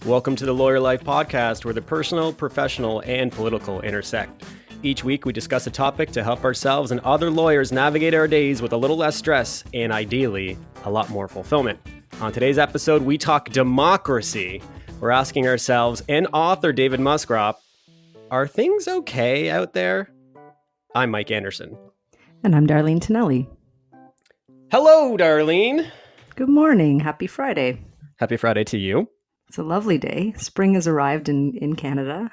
Welcome to the Lawyer Life Podcast, where the personal, professional, and political intersect. Each week, we discuss a topic to help ourselves and other lawyers navigate our days with a little less stress and, ideally, a lot more fulfillment. On today's episode, we talk democracy. We're asking ourselves and author David Moscrop, are things okay out there? I'm Mike Anderson. And I'm Darlene Tonelli. Hello, Darlene. Good morning. Happy Friday. Happy Friday to you. It's a lovely day. Spring has arrived in Canada.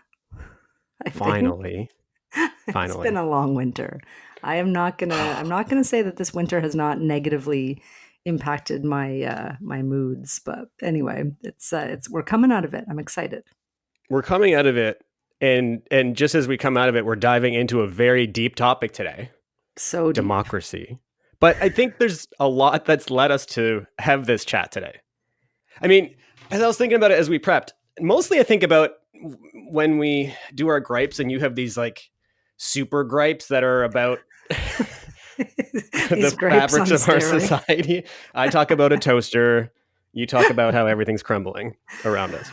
Finally. It's been a long winter. I'm not gonna say that this winter has not negatively impacted my my moods, but anyway, it's we're coming out of it. I'm excited. We're coming out of it, and just as we come out of it, we're diving into a very deep topic today. So deep. Democracy. But I think there's a lot that's led us to have this chat today. I mean, as I was thinking about it as we prepped, mostly I think about when we do our gripes and you have these like super gripes that are about the fabrics of our society. I talk about a toaster. You talk about how everything's crumbling around us.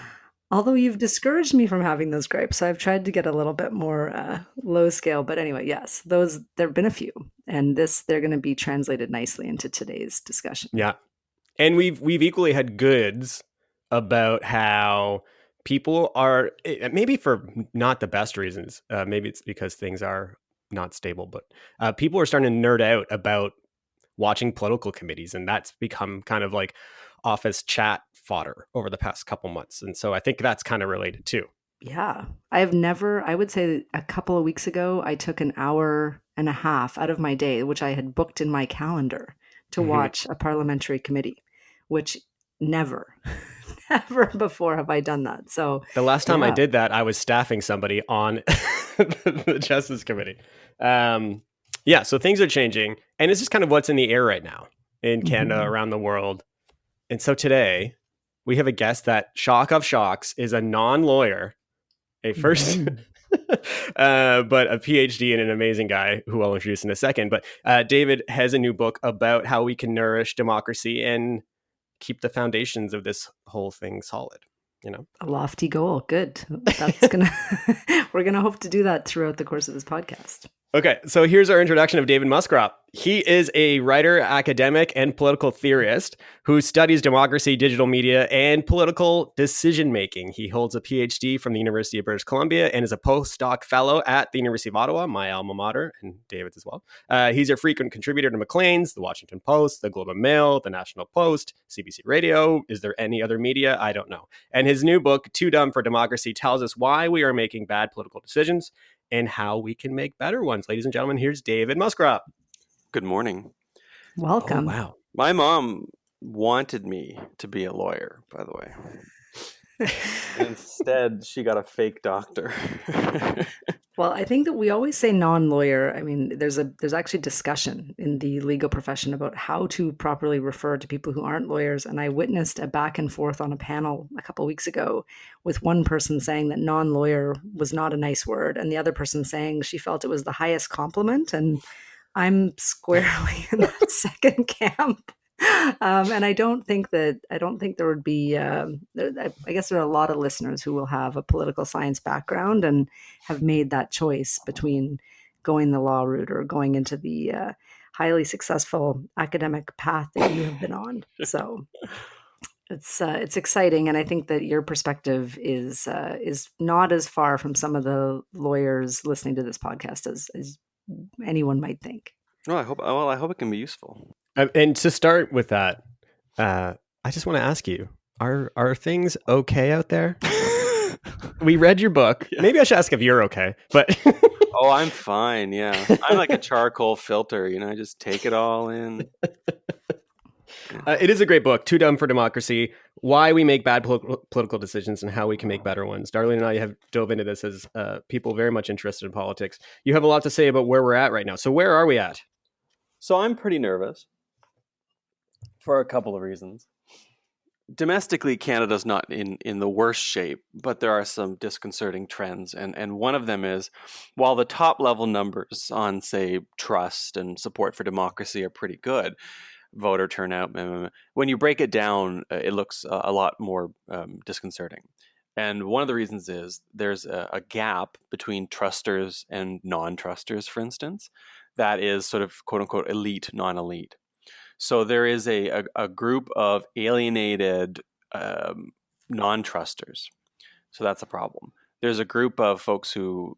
Although you've discouraged me from having those gripes, so I've tried to get a little bit more low scale. But anyway, yes, there have been a few, and they're going to be translated nicely into today's discussion. Yeah, and we've equally had goods about how people are, maybe for not the best reasons. Maybe it's because things are not stable, but people are starting to nerd out about watching political committees, and that's become kind of like office chat fodder over the past couple months. And so I think that's kind of related too. Yeah. I would say a couple of weeks ago, I took an hour and a half out of my day, which I had booked in my calendar to watch a parliamentary committee, which never before have I done that. So the last time I did that, I was staffing somebody on the Justice Committee. So things are changing, and it's just kind of what's in the air right now in Canada, around the world. And so today we have a guest that, shock of shocks, is a non-lawyer, but a PhD and an amazing guy who I'll introduce in a second. But David has a new book about how we can nourish democracy and keep the foundations of this whole thing solid. You know, a lofty goal. Good. We're gonna hope to do that throughout the course of this podcast. Okay, so here's our introduction of David Moscrop. He is a writer, academic, and political theorist who studies democracy, digital media, and political decision-making. He holds a PhD from the University of British Columbia and is a postdoc fellow at the University of Ottawa, my alma mater, and David's as well. He's a frequent contributor to Maclean's, The Washington Post, The Globe and Mail, The National Post, CBC Radio. Is there any other media? I don't know. And his new book, Too Dumb for Democracy, tells us why we are making bad political decisions and how we can make better ones. Ladies and gentlemen, here's David Moscrop. Good morning. Welcome. Oh, wow. My mom wanted me to be a lawyer, by the way. Instead, she got a fake doctor. Well, I think that we always say non-lawyer. I mean, there's actually discussion in the legal profession about how to properly refer to people who aren't lawyers. And I witnessed a back and forth on a panel a couple of weeks ago with one person saying that non-lawyer was not a nice word, and the other person saying she felt it was the highest compliment. And I'm squarely in that second camp. And I don't think there would be, I guess there are a lot of listeners who will have a political science background and have made that choice between going the law route or going into the highly successful academic path that you have been on. So it's exciting. And I think that your perspective is not as far from some of the lawyers listening to this podcast as anyone might think. No, I hope it can be useful. And to start with that, I just want to ask you, are things okay out there? We read your book. Yeah. Maybe I should ask if you're okay, but oh, I'm fine. Yeah. I'm like a charcoal filter, I just take it all in. It is a great book, Too Dumb for Democracy, Why We Make Bad Political Decisions and How We Can Make Better Ones. Darlene and I have dove into this as people very much interested in politics. You have a lot to say about where we're at right now. So where are we at? So I'm pretty nervous for a couple of reasons. Domestically, Canada's not in the worst shape, but there are some disconcerting trends. And one of them is, while the top level numbers on, say, trust and support for democracy are pretty good, voter turnout, when you break it down, it looks a lot more disconcerting. And one of the reasons is there's a gap between trusters and non-trusters, for instance, that is sort of quote unquote elite, non-elite. So there is a group of alienated non-trusters. So that's a problem. There's a group of folks who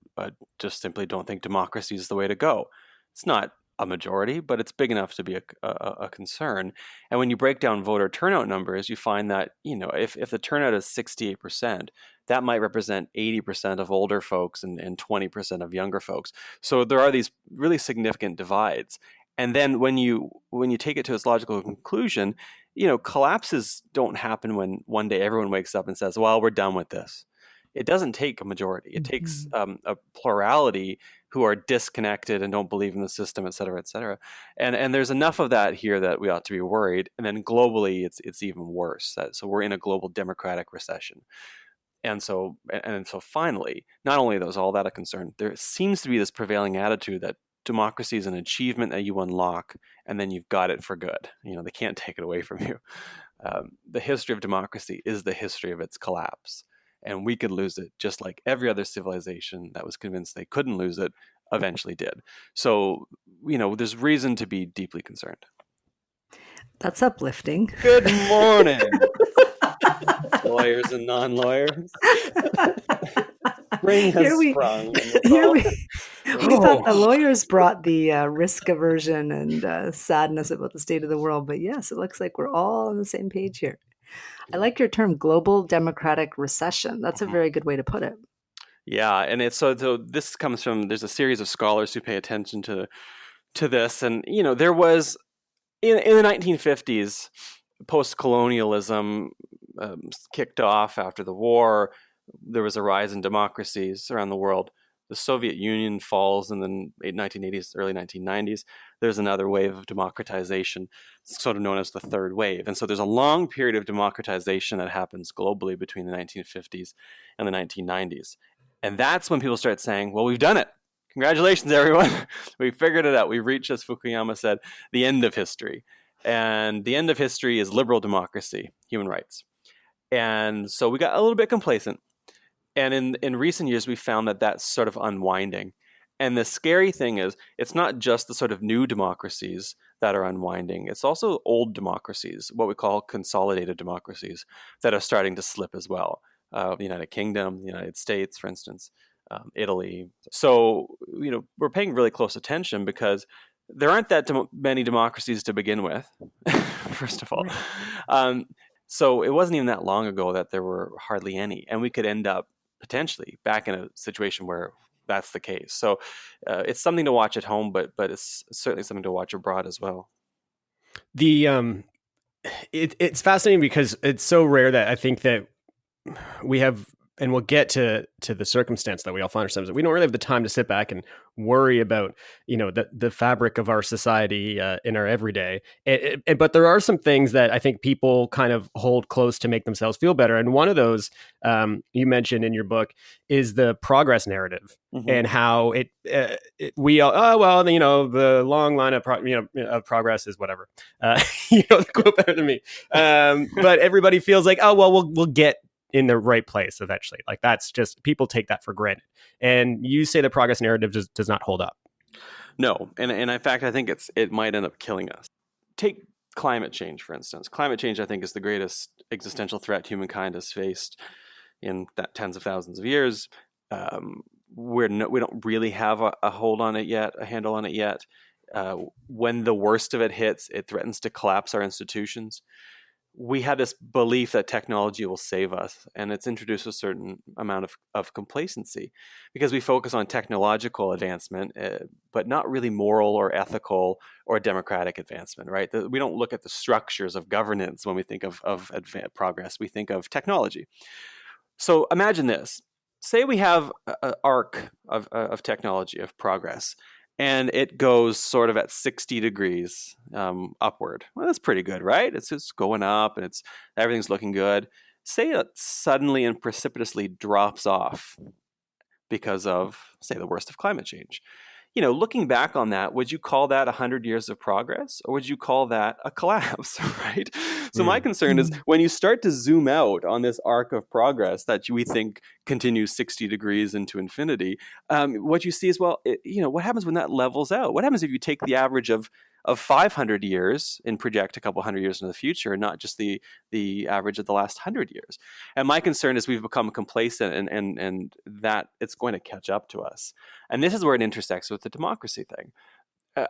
just simply don't think democracy is the way to go. It's not a majority, but it's big enough to be a concern. And when you break down voter turnout numbers, you find that, if the turnout is 68%, that might represent 80% of older folks and 20% of younger folks. So there are these really significant divides. And then when you take it to its logical conclusion, collapses don't happen when one day everyone wakes up and says, well, we're done with this. It doesn't take a majority. It takes a plurality who are disconnected and don't believe in the system, et cetera, et cetera. And there's enough of that here that we ought to be worried. And then globally, it's even worse. So we're in a global democratic recession. And so finally, not only is all that a concern, there seems to be this prevailing attitude that democracy is an achievement that you unlock, and then you've got it for good. They can't take it away from you. The history of democracy is the history of its collapse. And we could lose it just like every other civilization that was convinced they couldn't lose it eventually did. So, there's reason to be deeply concerned. That's uplifting. Good morning, lawyers and non-lawyers. Spring has sprung. We thought the lawyers brought the risk aversion and sadness about the state of the world. But yes, it looks like we're all on the same page here. I like your term, global democratic recession. That's a very good way to put it. Yeah, and it's so this comes from, there's a series of scholars who pay attention to this, and there was in the 1950s, post-colonialism kicked off after the war. There was a rise in democracies around the world. The Soviet Union falls in the 1980s, early 1990s. There's another wave of democratization, sort of known as the third wave. And so there's a long period of democratization that happens globally between the 1950s and the 1990s. And that's when people start saying, well, we've done it. Congratulations, everyone. We figured it out. We've reached, as Fukuyama said, the end of history. And the end of history is liberal democracy, human rights. And so we got a little bit complacent. And in recent years, we found that that's sort of unwinding. And the scary thing is, it's not just the sort of new democracies that are unwinding. It's also old democracies, what we call consolidated democracies, that are starting to slip as well. The United Kingdom, the United States, for instance, Italy. So, we're paying really close attention because there aren't that many democracies to begin with, first of all. So it wasn't even that long ago that there were hardly any. And we could end up potentially back in a situation where that's the case. So it's something to watch at home, but it's certainly something to watch abroad as well. It's fascinating because it's so rare that I think that we have, and we'll get to the circumstance that we all find ourselves in. We don't really have the time to sit back and worry about, the fabric of our society in our everyday. But there are some things that I think people kind of hold close to make themselves feel better. And one of those you mentioned in your book is the progress narrative, and how the long line of of progress is whatever. The quote better than me. But everybody feels like, oh well, we'll get in the right place eventually. Like, that's just, people take that for granted. And you say the progress narrative does not hold up. No, and in fact, I think it might end up killing us. Take climate change, for instance. Climate change, I think, is the greatest existential threat humankind has faced in tens of thousands of years. We don't really have a hold on it yet, a handle on it yet. When the worst of it hits, it threatens to collapse our institutions. We had this belief that technology will save us, and it's introduced a certain amount of complacency because we focus on technological advancement, but not really moral or ethical or democratic advancement, right? We don't look at the structures of governance when we think of progress. We think of technology. So imagine this. Say we have an arc of technology, of progress, and it goes sort of at 60 degrees upward. Well, that's pretty good, right? It's just going up and everything's looking good. Say it suddenly and precipitously drops off because of, say, the worst of climate change. looking back on that, would you call that 100 years of progress, or would you call that a collapse, right? So my concern is when you start to zoom out on this arc of progress that we think continues 60 degrees into infinity, what you see is, well, what happens when that levels out? What happens if you take the average of 500 years and project a couple hundred years into the future, and not just the average of the last 100 years? And my concern is we've become complacent, and that it's going to catch up to us. And this is where it intersects with the democracy thing.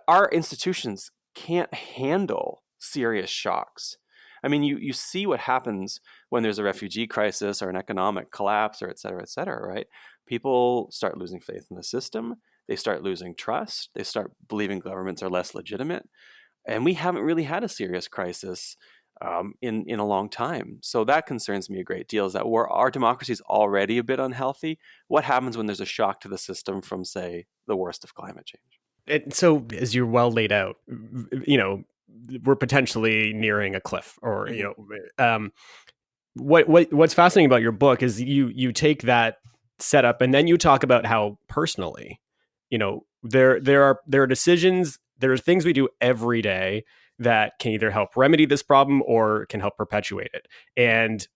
Our institutions can't handle serious shocks. I mean, you see what happens when there's a refugee crisis or an economic collapse, or et cetera, right? People start losing faith in the system. They start losing trust. They start believing governments are less legitimate. And we haven't really had a serious crisis in a long time. So that concerns me a great deal, is that our democracy is already a bit unhealthy. What happens when there's a shock to the system from, say, the worst of climate change? So as you're well laid out, we're potentially nearing a cliff, or, what's fascinating about your book is you take that setup and then you talk about how personally, there are decisions, there are things we do every day that can either help remedy this problem or can help perpetuate it. And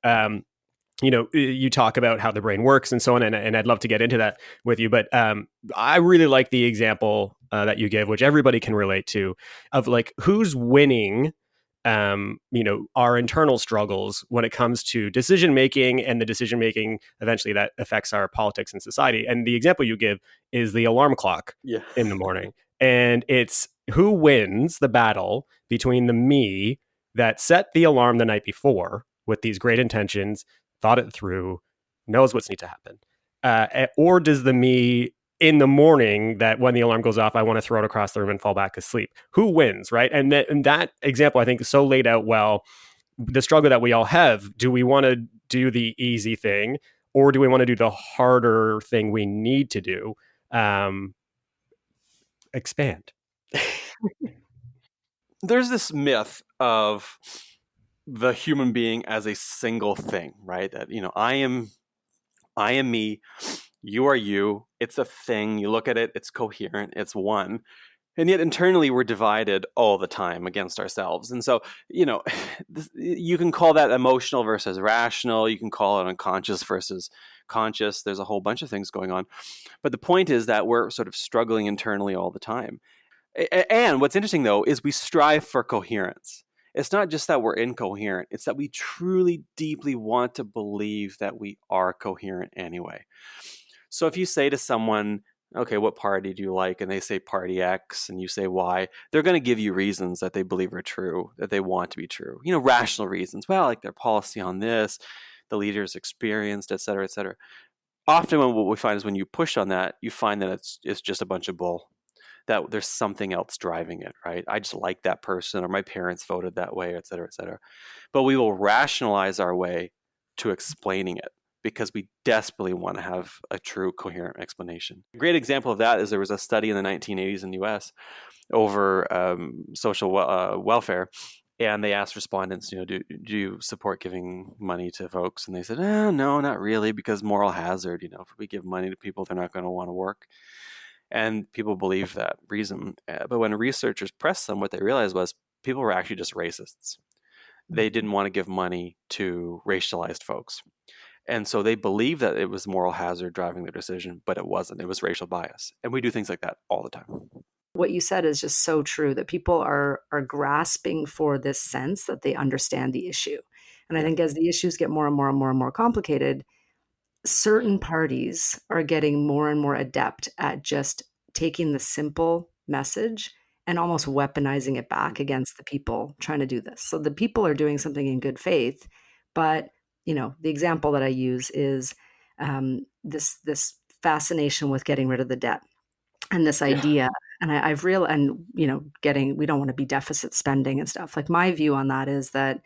you talk about how the brain works and so on, and I'd love to get into that with you. But I really like the example that you give, which everybody can relate to, of like who's winning our internal struggles when it comes to decision making, and the decision making eventually that affects our politics and society. And the example you give is the alarm clock in the morning. And it's who wins the battle between the me that set the alarm the night before with these great intentions, thought it through, knows what's need to happen, or does the me in the morning that when the alarm goes off, I want to throw it across the room and fall back asleep? Who wins, right? And that example, I think, is so laid out well. The struggle that we all have: do we want to do the easy thing, or do we want to do the harder thing we need to do? Expand. There's this myth of the human being as a single thing, right? That, I am me, you are you. It's a thing. You look at it, it's coherent, it's one. And yet internally we're divided all the time against ourselves. And so, you can call that emotional versus rational. You can call it unconscious versus conscious. There's a whole bunch of things going on. But the point is that we're sort of struggling internally all the time. And what's interesting, though, is we strive for coherence. It's not just that we're incoherent. It's that we truly, deeply want to believe that we are coherent anyway. So if you say to someone, okay, what party do you like? And they say party X, and you say Y, they're going to give you reasons that they believe are true, that they want to be true. Rational reasons. Well, like their policy on this, the leader's experienced, et cetera, et cetera. Often what we find is when you push on that, you find that it's just a bunch of bull, that there's something else driving it, right? I just like that person, or my parents voted that way, et cetera, et cetera. But we will rationalize our way to explaining it because we desperately want to have a true, coherent explanation. A great example of that is there was a study in the 1980s in the US over social welfare. And they asked respondents, do you support giving money to folks? And they said, no, not really, because moral hazard. If we give money to people, they're not going to want to work. And people believe that reason. But when researchers pressed them, what they realized was people were actually just racists. They didn't want to give money to racialized folks. And so they believed that it was moral hazard driving their decision, but it wasn't. It was racial bias. And we do things like that all the time. What you said is just so true, that people are grasping for this sense that they understand the issue. And I think as the issues get more and more and more and more complicated, certain parties are getting more and more adept at just taking the simple message and almost weaponizing it back against the people trying to do this. So the people are doing something in good faith, but the example that I use is this fascination with getting rid of the debt, and this idea. And I've real and we don't want to be deficit spending and stuff. Like, my view on that is that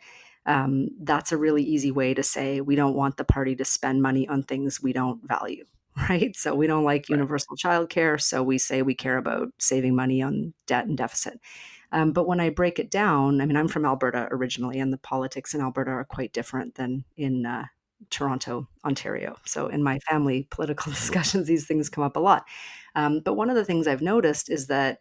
that's a really easy way to say we don't want the party to spend money on things we don't value, right? So we don't like universal childcare, so we say we care about saving money on debt and deficit. But when I break it down, I'm from Alberta originally, and the politics in Alberta are quite different than in Toronto, Ontario. So in my family political discussions, these things come up a lot. But one of the things I've noticed is that,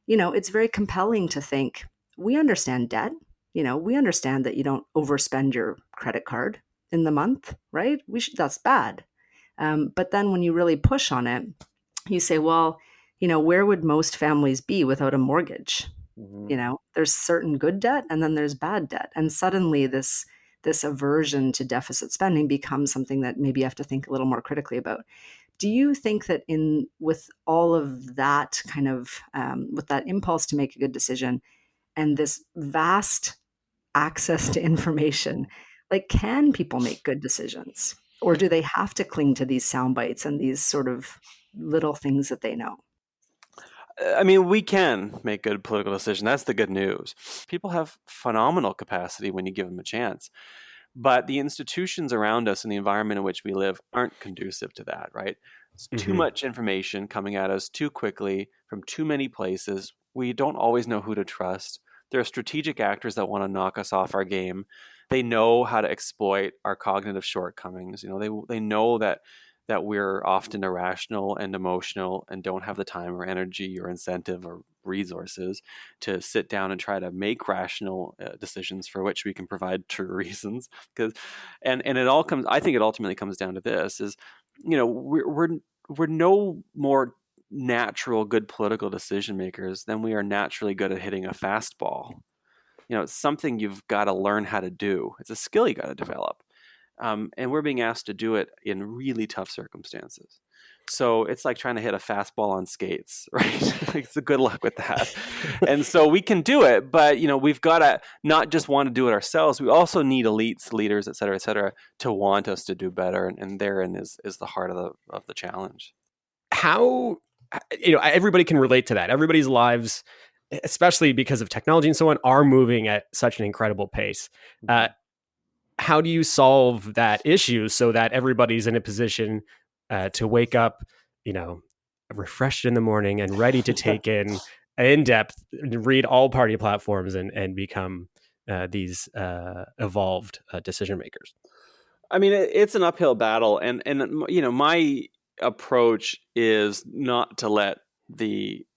it's very compelling to think we understand debt. We understand that you don't overspend your credit card in the month, right? That's bad. But then when you really push on it, you say, well, where would most families be without a mortgage? There's certain good debt and then there's bad debt. And suddenly this aversion to deficit spending becomes something that maybe you have to think a little more critically about. Do you think that with all of that kind of with that impulse to make a good decision and this vast access to information, like, can people make good decisions, or do they have to cling to these sound bites and these sort of little things that they know? I mean, we can make good political decisions. That's the good news. People have phenomenal capacity when you give them a chance. But the institutions around us and the environment in which we live aren't conducive to that, right? It's too much information coming at us too quickly from too many places. We don't always know who to trust. There are strategic actors that want to knock us off our game. They know how to exploit our cognitive shortcomings. They know that we're often irrational and emotional and don't have the time or energy or incentive or resources to sit down and try to make rational decisions for which we can provide true reasons. And it all comes, I think it ultimately comes down to this is, we're no more natural good political decision makers than we are naturally good at hitting a fastball. It's something you've got to learn how to do. It's a skill you got to develop. And we're being asked to do it in really tough circumstances. So it's like trying to hit a fastball on skates, right? It's a good luck with that. And so we can do it, but we've got to not just want to do it ourselves. We also need elites, leaders, et cetera, to want us to do better. And therein is the heart of the challenge. How, everybody can relate to that. Everybody's lives, especially because of technology and so on, are moving at such an incredible pace. How do you solve that issue so that everybody's in a position to wake up, refreshed in the morning and ready to take in depth, read all party platforms and become these evolved decision makers? I mean, it's an uphill battle, and my approach is not to let the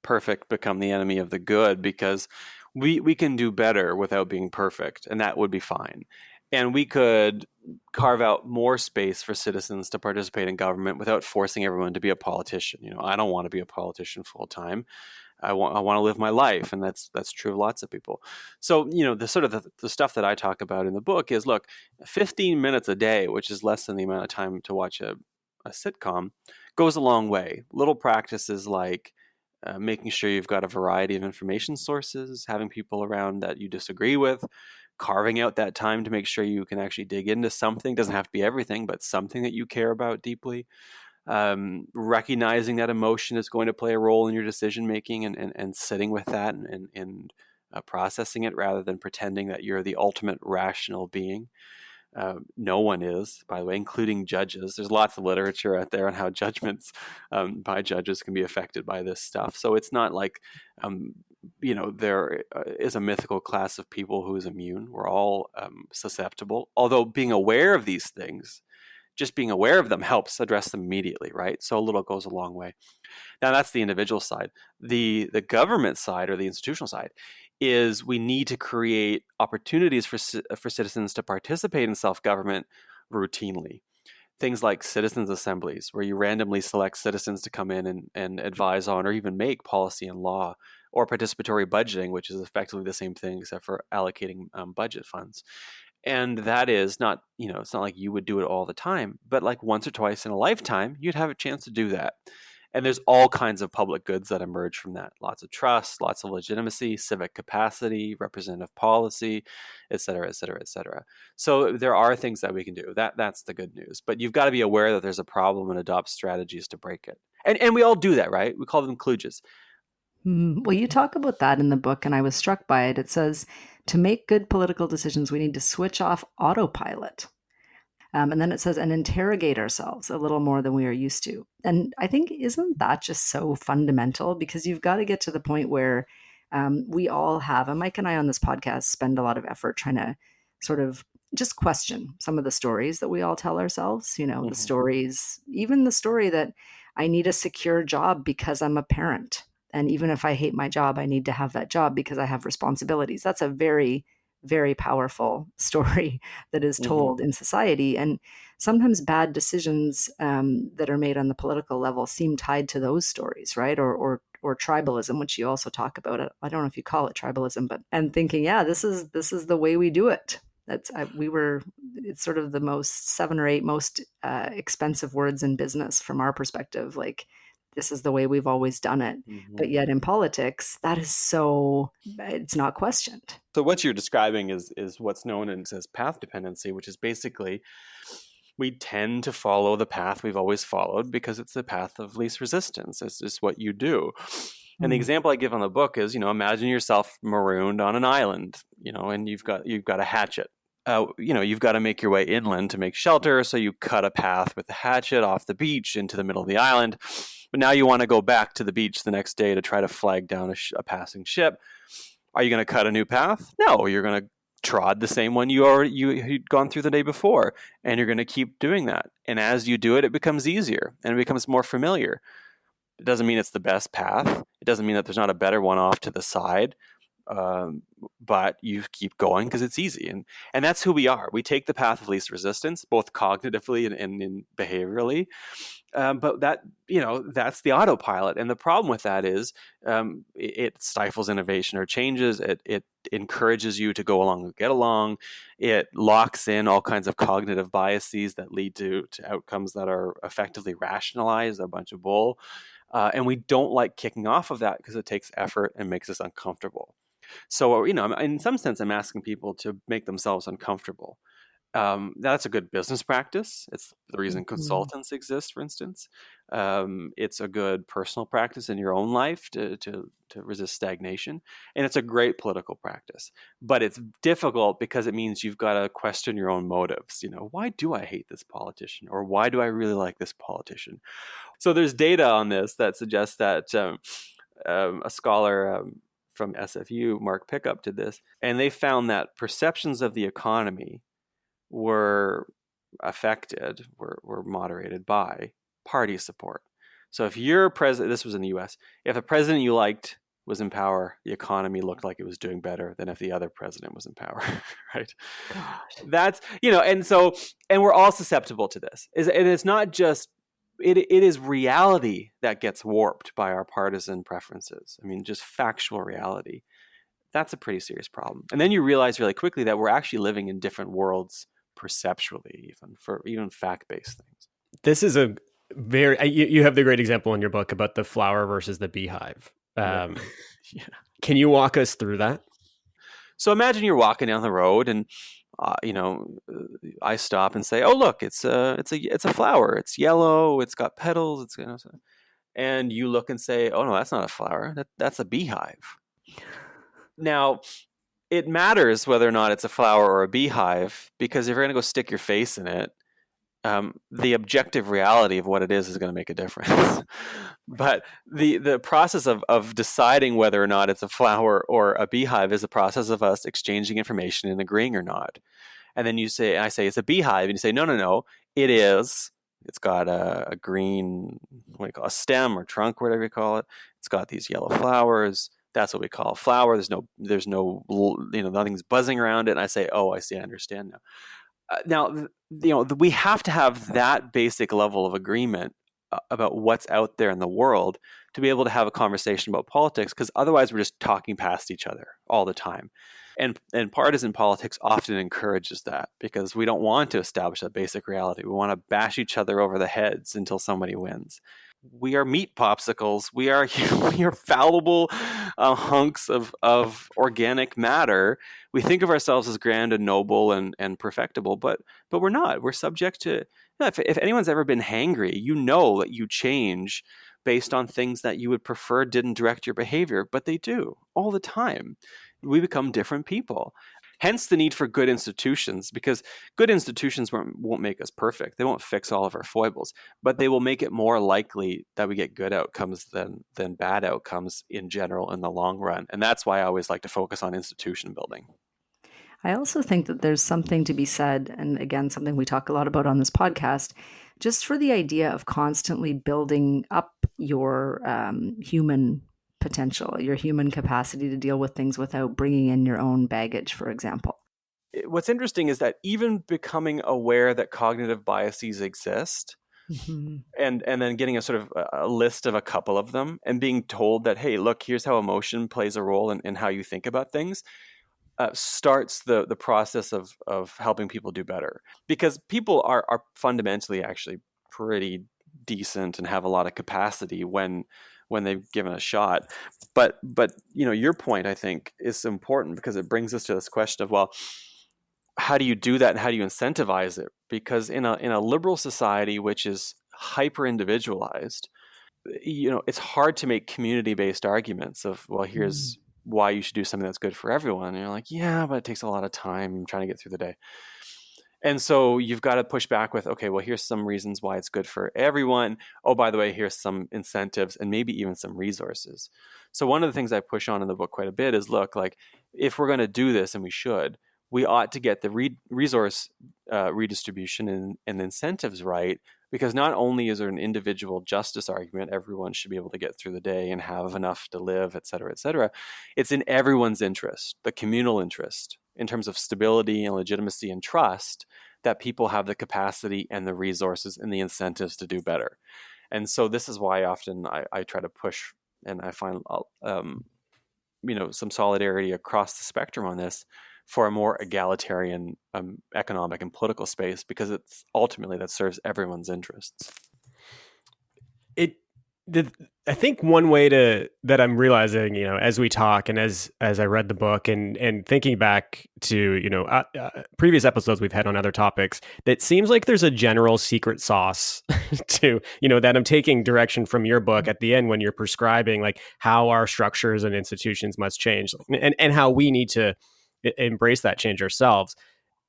perfect become the enemy of the good, because we can do better without being perfect, and that would be fine. And we could carve out more space for citizens to participate in government without forcing everyone to be a politician. I don't want to be a politician full time. I want to live my life, and that's true of lots of people. So the sort of the stuff that I talk about in the book is, look, 15 minutes a day, which is less than the amount of time to watch a sitcom, goes a long way. Little practices like making sure you've got a variety of information sources, having people around that you disagree with, carving out that time to make sure you can actually dig into something. Doesn't have to be everything, but something that you care about deeply. Recognizing that emotion is going to play a role in your decision making, and sitting with that and processing it, rather than pretending that you're the ultimate rational being. No one is, by the way, including judges. There's lots of literature out there on how judgments by judges can be affected by this stuff. So it's not like, there is a mythical class of people who is immune. We're all susceptible. Although being aware of these things, just being aware of them, helps address them immediately, right? So a little goes a long way. Now that's the individual side. The government side, or the institutional side, is we need to create opportunities for citizens to participate in self-government routinely. Things like citizens' assemblies, where you randomly select citizens to come in and advise on or even make policy and law, or participatory budgeting, which is effectively the same thing except for allocating budget funds. And that is not, it's not like you would do it all the time, but like once or twice in a lifetime, you'd have a chance to do that. And there's all kinds of public goods that emerge from that. Lots of trust, lots of legitimacy, civic capacity, representative policy, et cetera, et cetera, et cetera. So there are things that we can do. That's the good news. But you've got to be aware that there's a problem and adopt strategies to break it. And we all do that, right? We call them kludges. Well, you talk about that in the book, and I was struck by it. It says, to make good political decisions, we need to switch off autopilot. And then it says, and interrogate ourselves a little more than we are used to. And I think, isn't that just so fundamental? Because you've got to get to the point where we all have, and Mike and I on this podcast spend a lot of effort trying to sort of just question some of the stories that we all tell ourselves, the stories, even the story that I need a secure job because I'm a parent. And even if I hate my job, I need to have that job because I have responsibilities. That's a very, very powerful story that is told in society. And sometimes bad decisions that are made on the political level seem tied to those stories, right? Or tribalism, which you also talk about. I don't know if you call it tribalism, but and thinking, yeah, this is the way we do it. It's sort of the most 7 or 8 most expensive words in business from our perspective. Like, this is the way we've always done it. But yet in politics, that is it's not questioned. So what you're describing is what's known as path dependency, which is basically we tend to follow the path we've always followed because it's the path of least resistance. It's just what you do. And the example I give on the book is, imagine yourself marooned on an island, and you've got a hatchet. You've got to make your way inland to make shelter. So you cut a path with the hatchet off the beach into the middle of the island. But now you want to go back to the beach the next day to try to flag down a passing ship. Are you going to cut a new path? No, you're going to trod the same one you'd gone through the day before, and you're going to keep doing that. And as you do it, it becomes easier and it becomes more familiar. It doesn't mean it's the best path. It doesn't mean that there's not a better one off to the side. But you keep going because it's easy. And that's who we are. We take the path of least resistance, both cognitively and behaviorally. But that's the autopilot. And the problem with that is it stifles innovation or changes. It encourages you to go along and get along. It locks in all kinds of cognitive biases that lead to outcomes that are effectively rationalized, a bunch of bull. And we don't like kicking off of that because it takes effort and makes us uncomfortable. So, in some sense, I'm asking people to make themselves uncomfortable. That's a good business practice. It's the reason consultants exist, for instance. It's a good personal practice in your own life to resist stagnation. And it's a great political practice. But it's difficult because it means you've got to question your own motives. Why do I hate this politician? Or why do I really like this politician? So there's data on this that suggests that a scholar from SFU, Mark Pickup, did this, and they found that perceptions of the economy were affected, were moderated by party support. So if you're president, this was in the US, if the president you liked was in power, the economy looked like it was doing better than if the other president was in power, right? Gosh. That's, and we're all susceptible to this. And it's not just, it is reality that gets warped by our partisan preferences. I mean, just factual reality. That's a pretty serious problem. And then you realize really quickly that we're actually living in different worlds perceptually, even fact-based things. This is a you have the great example in your book about the flower versus the beehive. Yeah. Can you walk us through that? So imagine you're walking down the road and I stop and say, "Oh, look, it's a flower. It's yellow. It's got petals. And you look and say, "Oh no, that's not a flower. That's a beehive." Now, it matters whether or not it's a flower or a beehive because if you're going to go stick your face in it, the objective reality of what it is going to make a difference. But the process of deciding whether or not it's a flower or a beehive is a process of us exchanging information and agreeing or not. And then I say it's a beehive, and you say no, it is. It's got a green, what do you call it, a stem or trunk, whatever you call it. It's got these yellow flowers. That's what we call a flower. There's no nothing's buzzing around it. And I say, oh, I see, I understand now. We have to have that basic level of agreement about what's out there in the world to be able to have a conversation about politics, because otherwise we're just talking past each other all the time. And partisan politics often encourages that because we don't want to establish that basic reality. We want to bash each other over the heads until somebody wins. We are meat popsicles. We are fallible hunks of organic matter. We think of ourselves as grand and noble and perfectible, but we're not. We're subject to. If anyone's ever been hangry, you know that you change based on things that you would prefer didn't direct your behavior, but they do all the time. We become different people. Hence the need for good institutions, because good institutions won't make us perfect. They won't fix all of our foibles, but they will make it more likely that we get good outcomes than bad outcomes in general in the long run. And that's why I always like to focus on institution building. I also think that there's something to be said, and again, something we talk a lot about on this podcast, just for the idea of constantly building up your human potential, your human capacity to deal with things without bringing in your own baggage, for example. What's interesting is that even becoming aware that cognitive biases exist, Mm-hmm. and then getting a sort of a list of a couple of them and being told that, hey, look, here's how emotion plays a role in how you think about things, starts the process of helping people do better, because people are fundamentally actually pretty decent and have a lot of capacity when they've given a shot. But your point, I think, is important, because it brings us to this question of, well, how do you do that and how do you incentivize it? Because in a liberal society which is hyper individualized, it's hard to make community-based arguments of, well, here's why you should do something that's good for everyone. And you're like, yeah, but it takes a lot of time trying to get through the day. And so you've got to push back with, okay, well, here's some reasons why it's good for everyone. Oh, by the way, here's some incentives and maybe even some resources. So one of the things I push on in the book quite a bit is, look, like, if we're going to do this, and we ought to get the resource redistribution and incentives right, because not only is there an individual justice argument, everyone should be able to get through the day and have enough to live, et cetera, it's in everyone's interest, the communal interest, in terms of stability and legitimacy and trust, that people have the capacity and the resources and the incentives to do better. And so this is why often I try to push, and I find some solidarity across the spectrum on this, for a more egalitarian economic and political space, because it's ultimately that serves everyone's interests. I think one way that I'm realizing, as we talk and as I read the book and thinking back to, previous episodes we've had on other topics, that seems like there's a general secret sauce to, that I'm taking direction from your book at the end when you're prescribing like how our structures and institutions must change, and how we need to embrace that change ourselves.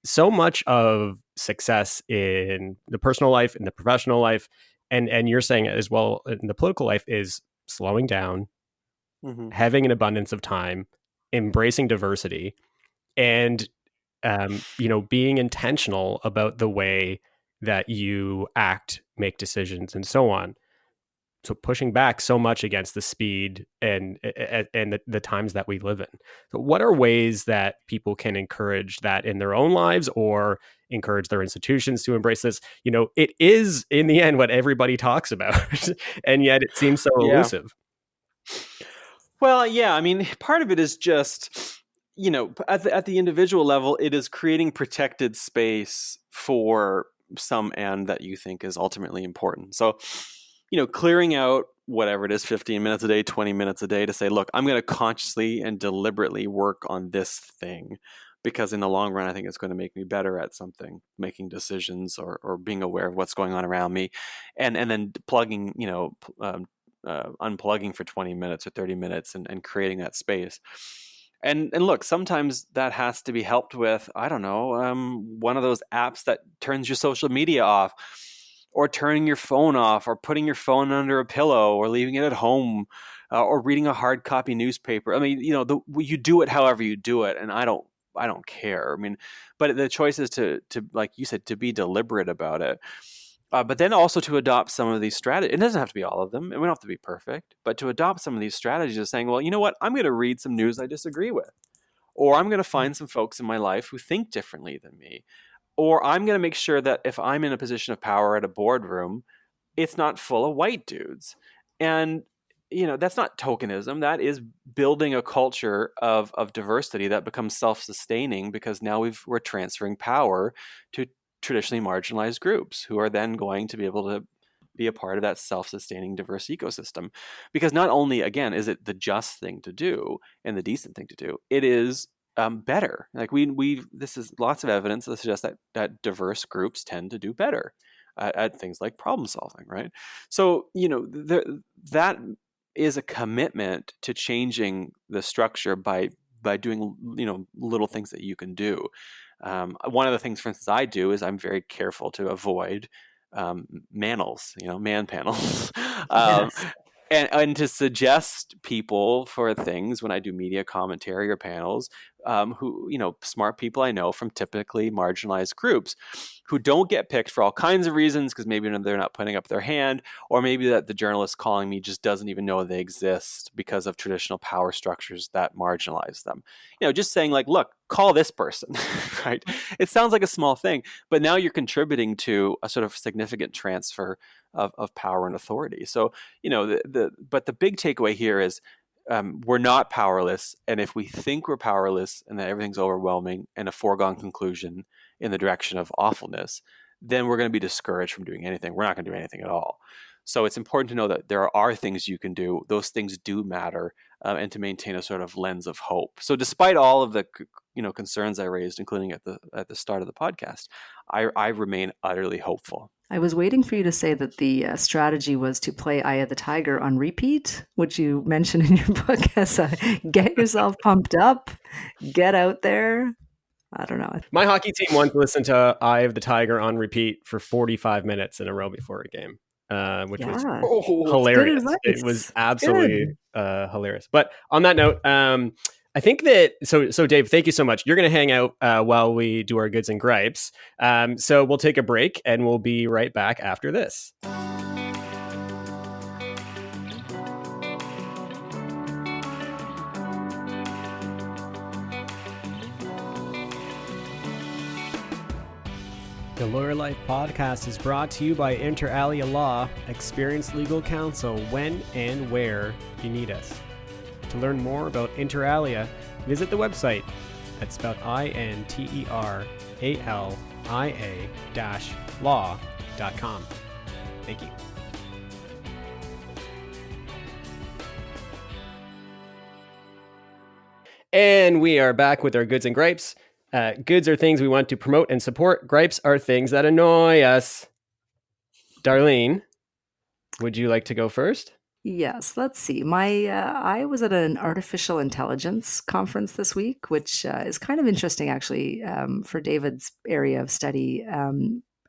So much of success in the personal life, in the professional life, and you're saying it as well in the political life, is slowing down, having an abundance of time, embracing diversity, and being intentional about the way that you act, make decisions, and so on. So pushing back so much against the speed and the times that we live in. So what are ways that people can encourage that in their own lives, or encourage their institutions to embrace this? It is in the end what everybody talks about, and yet it seems so elusive. Well, yeah, I mean, part of it is just, at the individual level, it is creating protected space for some end that you think is ultimately important. So, clearing out whatever it is, 15 minutes a day, 20 minutes a day, to say, look, I'm going to consciously and deliberately work on this thing, because in the long run, I think it's going to make me better at something, making decisions or being aware of what's going on around me, and then plugging, unplugging for 20 minutes or 30 minutes and creating that space. And look, sometimes that has to be helped with, I don't know, one of those apps that turns your social media off, or turning your phone off, or putting your phone under a pillow, or leaving it at home, or reading a hard copy newspaper. I mean, you do it however you do it, and I don't care. I mean, but the choice is to like you said, to be deliberate about it. But then also to adopt some of these strategies. It doesn't have to be all of them, and we don't have to be perfect, but to adopt some of these strategies of saying, well, you know what? I'm going to read some news I disagree with, or I'm going to find some folks in my life who think differently than me, or I'm going to make sure that if I'm in a position of power at a boardroom, it's not full of white dudes. And, that's not tokenism. That is building a culture of diversity that becomes self-sustaining, because now we're transferring power to traditionally marginalized groups, who are then going to be able to be a part of that self-sustaining diverse ecosystem. Because not only, again, is it the just thing to do and the decent thing to do, it is better. Like this is lots of evidence that suggests that diverse groups tend to do better at things like problem solving, right? So that is a commitment to changing the structure by doing little things that you can do. One of the things, for instance, I do is I'm very careful to avoid man panels. Yes. and to suggest people for things when I do media commentary or panels, who, smart people I know from typically marginalized groups who don't get picked for all kinds of reasons, because maybe they're not putting up their hand, or maybe that the journalist calling me just doesn't even know they exist because of traditional power structures that marginalize them. Just saying like, look, call this person, right? It sounds like a small thing, but now you're contributing to a sort of significant transfer of power and authority. So, but the big takeaway here is we're not powerless. And if we think we're powerless and that everything's overwhelming and a foregone conclusion in the direction of awfulness, then we're going to be discouraged from doing anything. We're not going to do anything at all. So it's important to know that there are things you can do. Those things do matter, and to maintain a sort of lens of hope. So despite all of the concerns I raised, including at the start of the podcast, I remain utterly hopeful. I was waiting for you to say that the strategy was to play Eye of the Tiger on repeat, which you mentioned in your book as get yourself pumped up, get out there. I don't know. My hockey team once listened to Eye of the Tiger on repeat for 45 minutes in a row before a game, which was hilarious. It was absolutely hilarious. But on that note, I think that, so Dave, thank you so much. You're going to hang out while we do our goods and gripes. So we'll take a break and we'll be right back after this. The Lawyer Life podcast is brought to you by Inter Alia Law, experienced legal counsel when and where you need us. To learn more about Inter Alia, visit the website. That's spelled INTERALIA-law.com. Thank you. And we are back with our goods and gripes. Goods are things we want to promote and support. Gripes are things that annoy us. Darlene, would you like to go first? Yes, let's see. I was at an artificial intelligence conference this week, which is kind of interesting, actually, for David's area of study.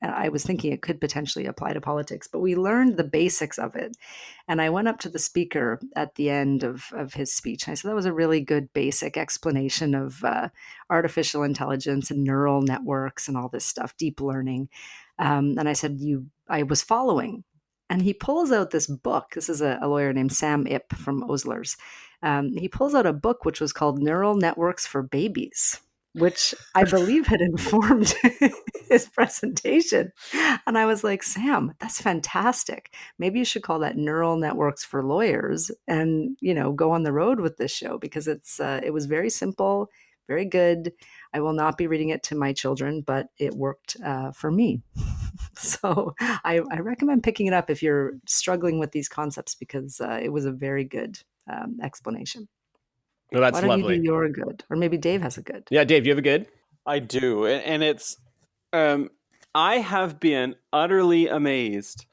I was thinking it could potentially apply to politics, but we learned the basics of it. And I went up to the speaker at the end of his speech. And I said, that was a really good basic explanation of artificial intelligence and neural networks and all this stuff, deep learning. And I said, I was following. And he pulls out this book. This is a lawyer named Sam Ip from Osler's. He pulls out a book which was called Neural Networks for Babies, which I believe had informed his presentation. And I was like, Sam, that's fantastic. Maybe you should call that Neural Networks for Lawyers and, go on the road with this show, because it was very simple, very good. I will not be reading it to my children, but it worked for me. So I recommend picking it up if you're struggling with these concepts, because it was a very good explanation. Well, that's Why don't lovely. you do your good? Or maybe Dave has a good. Yeah, Dave, you have a good? I do. And it's, I have been utterly amazed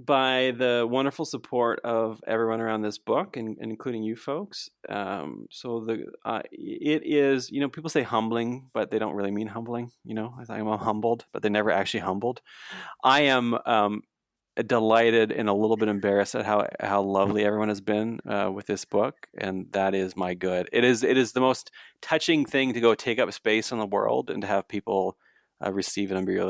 by the wonderful support of everyone around this book, and including you folks. It is, people say humbling, but they don't really mean humbling. I'm humbled, but they're never actually humbled. I am delighted and a little bit embarrassed at how lovely everyone has been with this book, and that is my good. It is the most touching thing to go take up space in the world and to have people receive it and be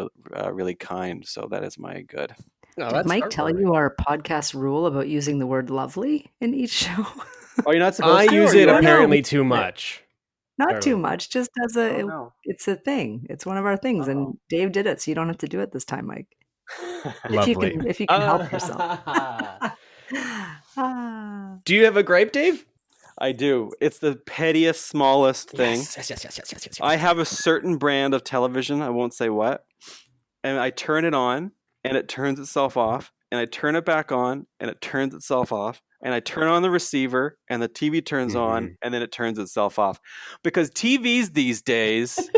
really kind. So that is my good. Oh, did Mike tell you our podcast rule about using the word lovely in each show? Oh, you're not supposed to? I use it apparently too much. Not too much, just as it's a thing. It's one of our things, and Dave did it, so you don't have to do it this time, Mike. Lovely. If you can help yourself. Do you have a gripe, Dave? I do. It's the pettiest, smallest thing. Yes. I have a certain brand of television, I won't say what, and I turn it on, and it turns itself off, and I turn it back on, and it turns itself off, and I turn on the receiver, and the TV turns on, and then it turns itself off. Because TVs these days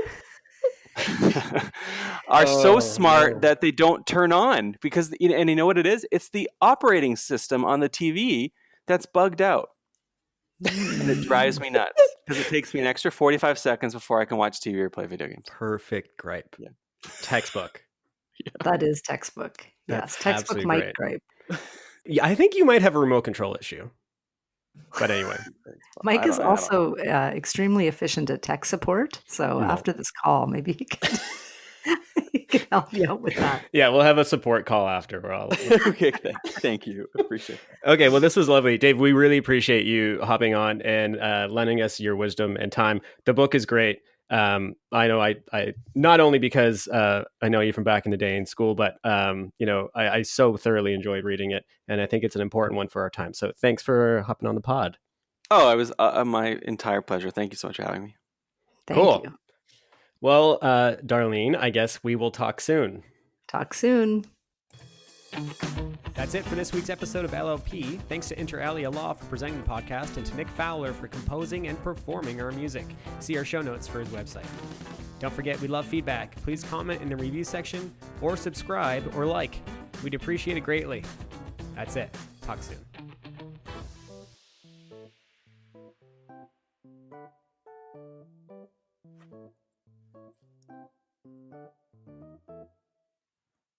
are so smart that they don't turn on. Because, and you know what it is? It's the operating system on the TV that's bugged out. And it drives me nuts because it takes me an extra 45 seconds before I can watch TV or play video games. Perfect gripe. Yeah. Textbook. That is textbook. That's yes, textbook Mike gripe. Yeah, I think you might have a remote control issue. But anyway. Mike is also extremely efficient at tech support. So after this call, maybe he can help you out with that. Yeah, we'll have a support call after. Okay, thank you. Appreciate it. Okay, well, this was lovely. Dave, we really appreciate you hopping on and lending us your wisdom and time. The book is great. I know I not only because I know you from back in the day in school, but I so thoroughly enjoyed reading it, and I think it's an important one for our time. So thanks for hopping on the pod. Oh, it was my entire pleasure. Thank you so much for having me. Thank you. Well, Darlene, I guess we will talk soon. Talk soon. That's it for this week's episode of LLP. Thanks to Inter Alia Law for presenting the podcast and to Nick Fowler for composing and performing our music. See our show notes for his website. Don't forget, we love feedback. Please comment in the review section or subscribe or like. We'd appreciate it greatly. That's it. Talk soon.